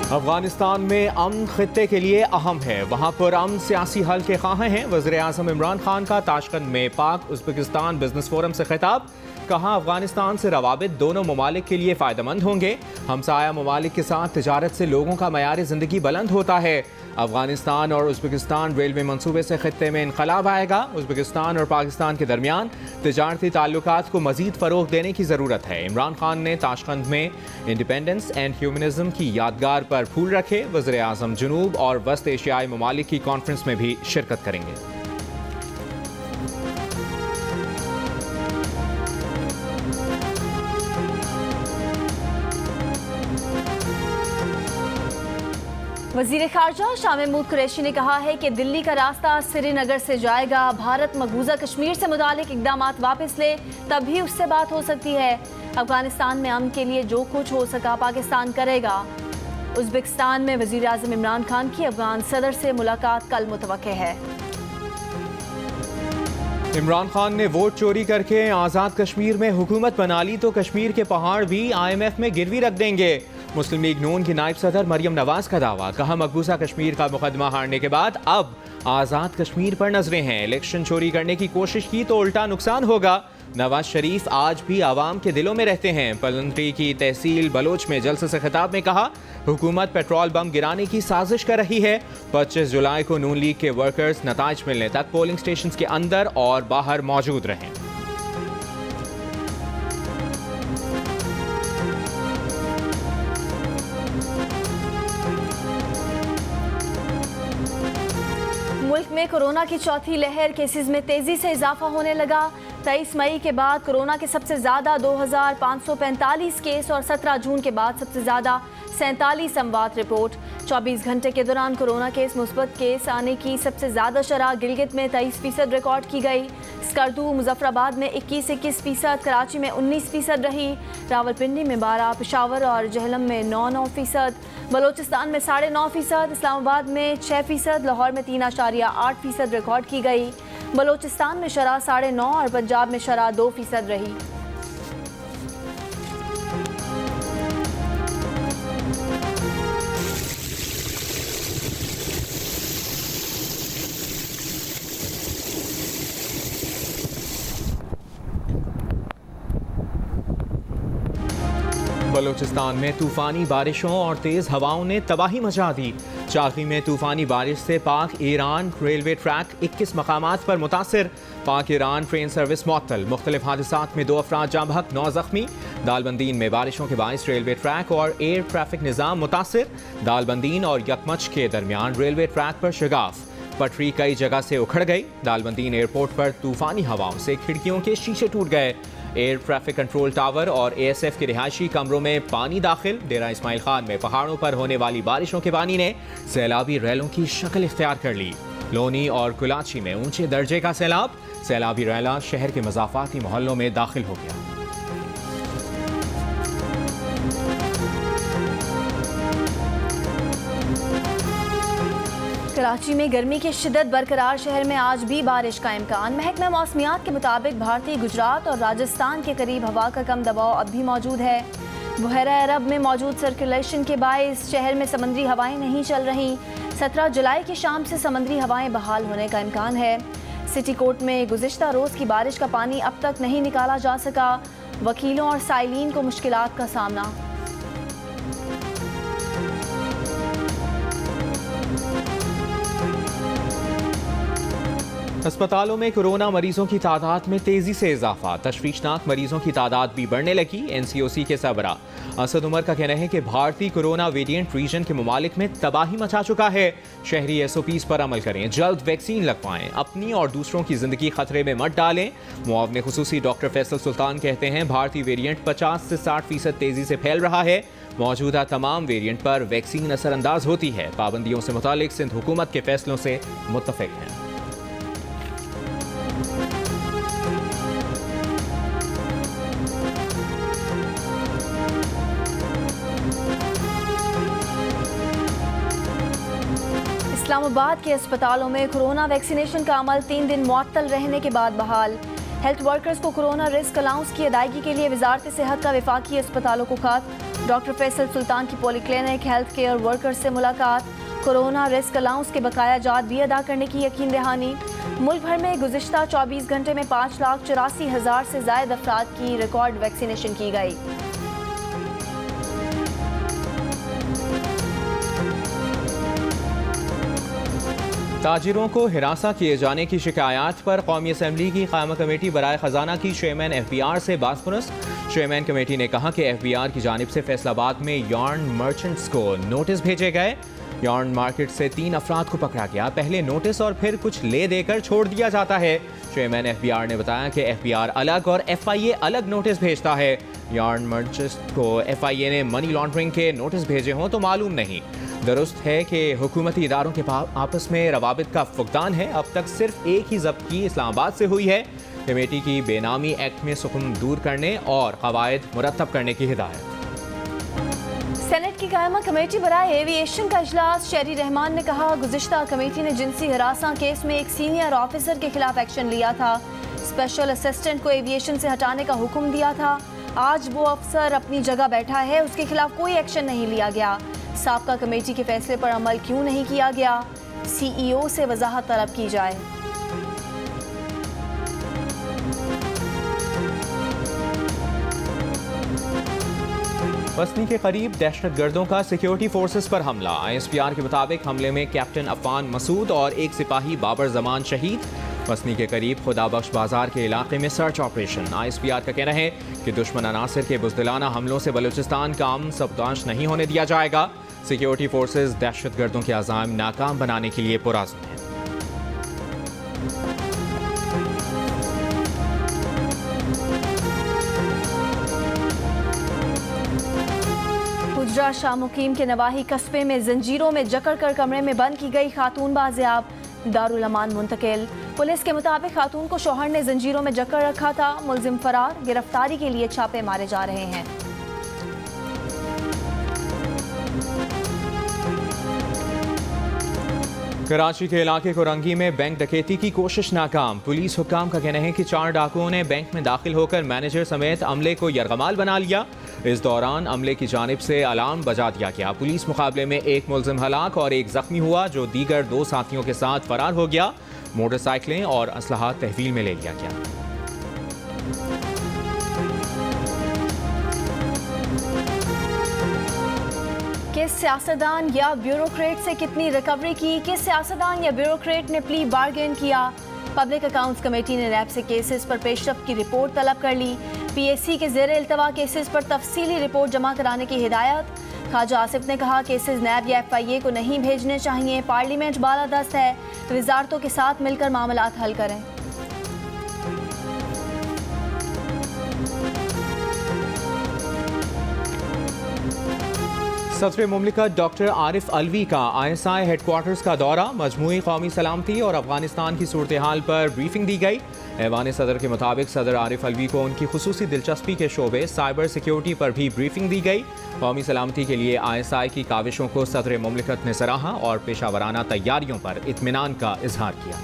अफगानिस्तान में अमन खित्ते के लिए अहम है, वहाँ पर अमन सियासी हल के ख्वाह हैं। वज़ीर आज़म इमरान खान का ताशकंद में पाक उज़्बेकिस्तान बिजनेस फोरम से खिताब, कहा अफगानिस्तान से रवाबित दोनों ममालिक के लिए फ़ायदेमंद होंगे। हमसाया ममालिक के साथ तिजारत से लोगों का मयार ज़िंदगी बुलंद होता है। अफगानिस्तान और उज़्बेकिस्तान रेलवे मंसूबे से खित्ते में इनकलाब आएगा। उज़्बेकिस्तान और पाकिस्तान के दरमियान तिजारती ताल्लुकात को मज़ीद फ़रोग़ देने की ज़रूरत है। इमरान खान ने ताशकंद में इंडिपेंडेंस एंड ह्यूमनिज़म की यादगार पर फूल रखे। वज़ीर आज़म जुनूब और वस्त एशियाई ममालिक की कॉन्फ्रेंस में भी शिरकत करेंगे। वज़ीर ख़ारजा शाह महमूद कुरैशी ने कहा है कि दिल्ली का रास्ता श्रीनगर से जाएगा। भारत मकबूजा कश्मीर से मुतालिक इक़दामात वापस ले, तभी उससे बात हो सकती है। अफगानिस्तान में अमन के लिए जो कुछ हो सका पाकिस्तान करेगा। उज़्बेकिस्तान में वज़ीर आज़म इमरान खान की अफगान सदर से मुलाकात कल मुतवक्के है। इमरान खान ने वोट चोरी करके आज़ाद कश्मीर में हुकूमत बना ली तो कश्मीर के पहाड़ भी IMF में गिरवी रख देंगे। मुस्लिम लीग नून की नायब सदर मरियम नवाज का दावा, कहा मकबूजा कश्मीर का मुकदमा हारने के बाद अब आज़ाद कश्मीर पर नजरें हैं। इलेक्शन चोरी करने की कोशिश की तो उल्टा नुकसान होगा। नवाज शरीफ आज भी आवाम के दिलों में रहते हैं। पलंत्री की तहसील बलोच में जलसे से खिताब में कहा, हुकूमत पेट्रोल बम गिराने की साजिश कर रही है। 25 जुलाई को नून लीग के वर्कर्स नताइज मिलने तक पोलिंग स्टेशन के अंदर और बाहर मौजूद रहें। मुल्क में कोरोना की चौथी लहर, केसेस में तेजी से इजाफा होने लगा। 23 मई के बाद कोरोना के सबसे ज्यादा 2545 केस और 17 जून के बाद सबसे ज्यादा 47 अमवात रिपोर्ट। 24 घंटे के दौरान कोरोना केस मुस्बत केस आने की सबसे ज्यादा शरह गिलगित में 23% रिकॉर्ड की गई। स्कर्दू मुजफ्फराबाद में 21% कराची में 19% रही। रावलपिंडी में 12, पेशावर और जहलम में 9% बलोचिस्तान में 9.5%, इस्लामाबाद में 6%, लाहौर में 3.8% रिकॉर्ड की गई। बलोचिस्तान में शरह 9.5 और पंजाब में शरह 2% रही। बलोचिस्तान में तूफानी बारिशों और तेज़ हवाओं ने तबाही मचा दी। चाकी में तूफानी बारिश से पाक ईरान रेलवे ट्रैक 21 मकामात पर मुतासिर। पाक ईरान ट्रेन सर्विस मुअत्तल। मुख्तलिफ हादसात में 2 अफराद जाँ बहक, 9 ज़ख्मी। दालबंदीन में बारिशों के बाइस रेलवे ट्रैक और एयर ट्रैफिक निज़ाम मुतासिर। दालबंदीन और यकमच के दरमियान रेलवे ट्रैक पर शिगाफ, पटरी कई जगह से उखड़ गई। दालबंदीन एयरपोर्ट पर तूफानी हवाओं से खिड़कियों के शीशे टूट गए। एयर ट्रैफिक कंट्रोल टावर और ASF के रिहायशी कमरों में पानी दाखिल। डेरा इस्माइल खान में पहाड़ों पर होने वाली बारिशों के पानी ने सैलाबी रैलों की शक्ल इख्तियार कर ली। लोनी और कुलाची में ऊंचे दर्जे का सैलाब। सैलाबी रैला शहर के मज़ाफ़ाती मोहल्लों में दाखिल हो गया। कराची में गर्मी की शिद्दत बरकरार, शहर में आज भी बारिश का इम्कान। महकमा मौसमियात के मुताबिक भारतीय गुजरात और राजस्थान के करीब हवा का कम दबाव अब भी मौजूद है। बहरा अरब में मौजूद सर्कुलेशन के बायस शहर में समंदरी हवाएं नहीं चल रहीं। 17 जुलाई की शाम से समंदरी हवाएं बहाल होने का इम्कान है। सिटी कोर्ट में गुज़िश्ता रोज़ की बारिश का पानी अब तक नहीं निकाला जा सका। वकीलों और साइलीन को मुश्किलात का सामना। अस्पतालों में कोरोना मरीजों की तादाद में तेजी से इजाफा। तशवीशनाक मरीजों की तादाद भी बढ़ने लगी। NCOC के सरबरा असद उमर का कहना है कि भारतीय कोरोना वेरिएंट रीजन के ममालिक में तबाही मचा चुका है। शहरी SOPs पर अमल करें, जल्द वैक्सीन लगवाएं, अपनी और दूसरों की जिंदगी खतरे में मत डालें। मुआवने खुसूसी डॉक्टर फैसल सुल्तान कहते हैं भारतीय वेरिएंट 50 से 60% तेजी से फैल रहा है। मौजूदा तमाम वेरिएंट पर वैक्सीन असरअंदाज होती है। पाबंदियों से मुतालिक सिंध हुकूमत के फैसलों से मुत्तफिक हैं। इस्लामाबाद के अस्पतालों में कोरोना वैक्सीनेशन का अमल 3 दिन मुअत्तल रहने के बाद बहाल। हेल्थ वर्कर्स को कोरोना रिस्क अलाउंस की अदायगी के लिए वजारत सेहत का वफाकी अस्पतालों को खत। डॉक्टर फैसल सुल्तान की पॉलीक्लिनिक हेल्थ केयर वर्कर से मुलाकात, कोरोना रिस्क अलाउंस के बकाया जात भी अदा करने की यकीन दहानी। मुल्क भर में गुज़िश्ता 24 घंटे में 5,84,000 से ज़ायद अफराद की रिकॉर्ड वैक्सीनेशन की गई। ताजिरों को हिरासा किए जाने की शिकायत पर कौमी असम्बली की क़ायमा कमेटी बराए ख़जाना की चेयरमैन FBR से बासपुरस। चेयरमैन कमेटी ने कहा कि FBR की जानिब से फैसलाबाद में यार्न मर्चेंट्स को नोटिस भेजे गए। यार्न मार्केट से 3 अफराद को पकड़ा गया। पहले नोटिस और फिर कुछ ले देकर छोड़ दिया जाता है। चेयरमैन FBR ने बताया कि FBR अलग और FIA अलग नोटिस भेजता है। यार्न मर्चेंट्स को FIA ने मनी लॉन्ड्रिंग के नोटिस भेजे हों तो मालूम नहीं। दुरुस्त है कि हुकूमती इदारों के आपस में रवाबित का फुकदान है। अब तक सिर्फ एक ही जब्ती इस्लामाबाद से हुई है। कमेटी की बेनामी एक्ट में सुकुम दूर करने और कवायद मुरतब करने की हिदायत। सेनेट की कायमा कमेटी बराए एविएशन का इजलास, शेरी रहमान ने कहा गुज़िश्ता कमेटी ने जिनसी हरासा केस में एक सीनियर ऑफिसर के खिलाफ एक्शन लिया था। स्पेशल असिस्टेंट को एविएशन से हटाने का हुक्म दिया था। आज वो अफसर अपनी जगह बैठा है, उसके खिलाफ कोई एक्शन नहीं लिया गया। साबका कमेटी के फैसले पर अमल क्यों नहीं किया गया, CEO से वजाहत तलब की जाए। वसनी के करीब दहशतगर्दों का सिक्योरिटी फोर्सेस पर हमला। ISPR के मुताबिक हमले में कैप्टन अफान मसूद और एक सिपाही बाबर जमान शहीद। वसनी के करीब खुदाबख्श बाजार के इलाके में सर्च ऑपरेशन। ISPR का कहना है कि दुश्मन अनासर के बुज़दिलाना हमलों से बलूचिस्तान का अमन सबताश नहीं होने दिया जाएगा। सिक्योरिटी फोर्सेस दहशतगर्दों के अज़ाम नाकाम बनाने के लिए पुरअज़्म हैं। हुज्रा शाह मुकीम के नवाही कस्बे में जंजीरों में जकड़ कर कमरे में बंद की गई खातून बाजियाब, दारुल अमान मुंतकिल। पुलिस के मुताबिक खातून को शौहर ने जंजीरों में जकड़ रखा था। मुलजिम फरार, गिरफ्तारी के लिए छापे मारे जा रहे हैं। कराची के इलाके कोरंगी में बैंक डकैती की कोशिश नाकाम। पुलिस हुक्काम का कहना है कि 4 डाकुओं ने बैंक में दाखिल होकर मैनेजर समेत अमले को यरगमाल बना लिया। इस दौरान अमले की जानिब से अलार्म बजा दिया गया। पुलिस मुकाबले में एक मुलजिम हलाक और एक जख्मी हुआ, जो दीगर 2 साथियों के साथ फरार हो गया। मोटरसाइकिलें और असलहा तहवील में ले लिया गया। किस सियासतदान या ब्यूरोक्रेट से कितनी रिकवरी की, किस सियासतदान या ब्यूरोक्रेट ने प्ली बार्गेन किया। पब्लिक अकाउंट्स कमेटी ने नैब से केसेस पर पेशरफ्त की रिपोर्ट तलब कर ली। PSC के ज़ेरे इल्तवा केसेस पर तफसीली रिपोर्ट जमा कराने की हिदायत। ख्वाजा आसिफ ने कहा केसेस नैब या FIA को नहीं भेजने चाहिए। पार्लियामेंट बालादस्त है, वजारतों के साथ मिलकर मामलात हल करें। सदर मुमलिकत डॉक्टर आरिफ अलवी का ISI हेडक्वार्टर्स का दौरा। मजमूई कौमी सलामती और अफगानिस्तान की सूरत हाल पर ब्रीफिंग दी गई। ऐवान सदर के मुताबिक सदर आरिफ अलवी को उनकी खुसूसी दिलचस्पी के शोबे साइबर सिक्योरिटी पर भी ब्रीफिंग दी गई। कौमी सलामती के लिए ISI की काविशों को सदर मुमलिकत ने सराहा और पेशावराना तैयारियों पर इत्मीनान का इजहार किया।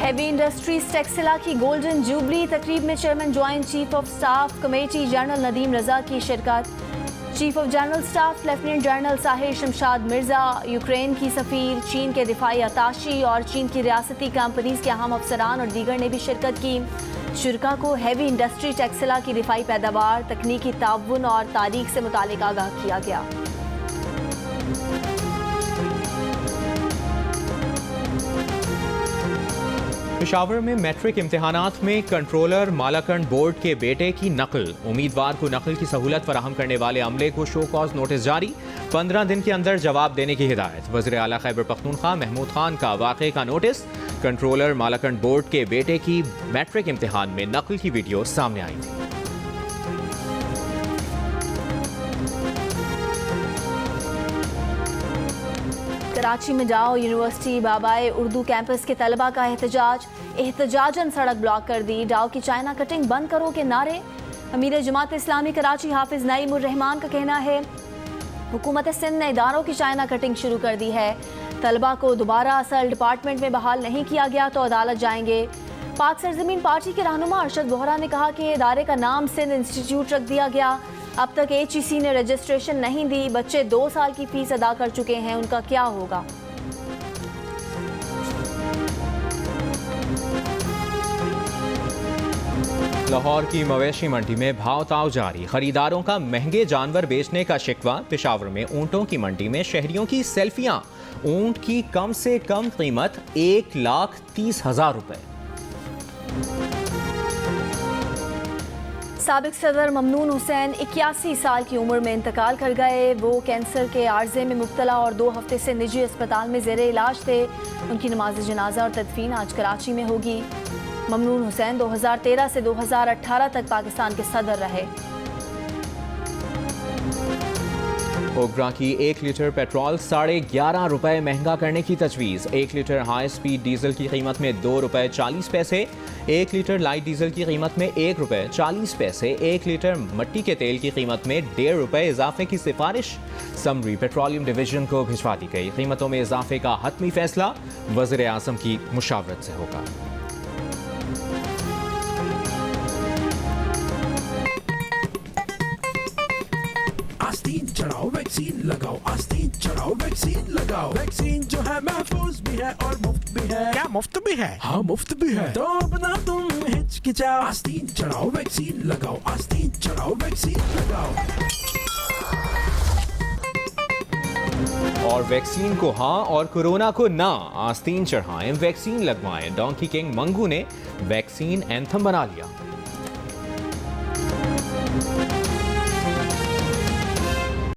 हैवी इंडस्ट्रीज टेक्सला की गोल्डन जुबली तकरीब में chairman joint chief of staff committee general Nadeem Raza की शिरकत। Chief of general staff lieutenant general Sahir Shamshad Mirza, Ukraine की सफ़ीर, चीन के दिफाई अताशी और चीन की रियासती कंपनीज के अहम अफसरान और दीगर ने भी शिरकत की। शुरका को हैवी इंडस्ट्री टेक्सला की दिफाई पैदावार, तकनीकी ताउन और तारीख से मुतालिक आगाह किया गया। पेशावर में मैट्रिक इम्तिहानात में कंट्रोलर मालाकंड बोर्ड के बेटे की नकल। उम्मीदवार को नकल की सहूलत फराहम करने वाले अमले को शो कॉज नोटिस जारी। 15 दिन के अंदर जवाब देने की हिदायत। वज़ीर आला खैबर पख्तूनख्वा महमूद खान का वाक़े का नोटिस। कंट्रोलर मालाकंड बोर्ड के बेटे की मैट्रिक इम्तिहान में नकल की वीडियो सामने आई थी। कराची में जाओ यूनिवर्सिटी बाबाए उर्दू कैंपस के तलबा का एहतजाजन सड़क ब्लॉक कर दी। डाओ की चाइना कटिंग बंद करो के नारे। अमीर जमात इस्लामी कराची हाफिज नईमुर रहमान का कहना है हुकूमत सिंध ने इदारों की चाइना कटिंग शुरू कर दी है। तलबा को दोबारा असल डिपार्टमेंट में बहाल नहीं किया गया तो अदालत जाएंगे। पाक सरजमीन पार्टी के रहनुमा अरशद बोहरा ने कहा कि इदारे का नाम सिंध इंस्टीट्यूट रख दिया गया। अब तक HEC ने रजिस्ट्रेशन नहीं दी। बच्चे 2 साल की फीस अदा कर चुके हैं, उनका क्या होगा? लाहौर की मवेशी मंडी में भाव ताव जारी। खरीदारों का महंगे जानवर बेचने का शिकवा। पेशावर में ऊंटों की मंडी में शहरियों की सेल्फियां। ऊंट की कम से कम कीमत 1,30,000 रुपए। साबिक सदर ममनून हुसैन 81 साल की उम्र में इंतकाल कर गए। वो कैंसर के आर्जे में मुब्तला और 2 हफ्ते से निजी अस्पताल में ज़ेरे इलाज थे। उनकी नमाज जनाजा और तदफीन आज कराची में होगी। ममनून हुसैन 2013 से 2018 तक पाकिस्तान के सदर रहे। ओबरा की 1 लीटर पेट्रोल 11.5 रुपए महंगा करने की तजवीज़। 1 लीटर हाई स्पीड डीजल की कीमत में 2 रुपए 40 पैसे। 1 लीटर लाइट डीजल की कीमत में 1 रुपए 40 पैसे। 1 लीटर मट्टी के तेल की कीमत में 1.5 रुपए इजाफे की सिफारिश समरी पेट्रोलियम डिवीजन को भिजवा दी गई। कीमतों में इजाफे का हतमी फैसला वज़ीर आज़म की मुशावरत से होगा। आस्तीन चढ़ाओ वैक्सीन लगाओ, आस्तीन चढ़ाओ वैक्सीन लगाओ। वैक्सीन जो है महफूज भी है और मुफ्त भी है। क्या मुफ्त भी है? हाँ मुफ्त भी है। तो अब ना तुम हिचकिचाओ, आस्तीन चढ़ाओ वैक्सीन लगाओ, आस्तीन चढ़ाओ वैक्सीन लगाओ। और वैक्सीन को हाँ और कोरोना को ना, आस्तीन चढ़ाएं, वैक्सीन लगवाएं। डोंकी किंग मंगू ने वैक्सीन एंथम बना लिया।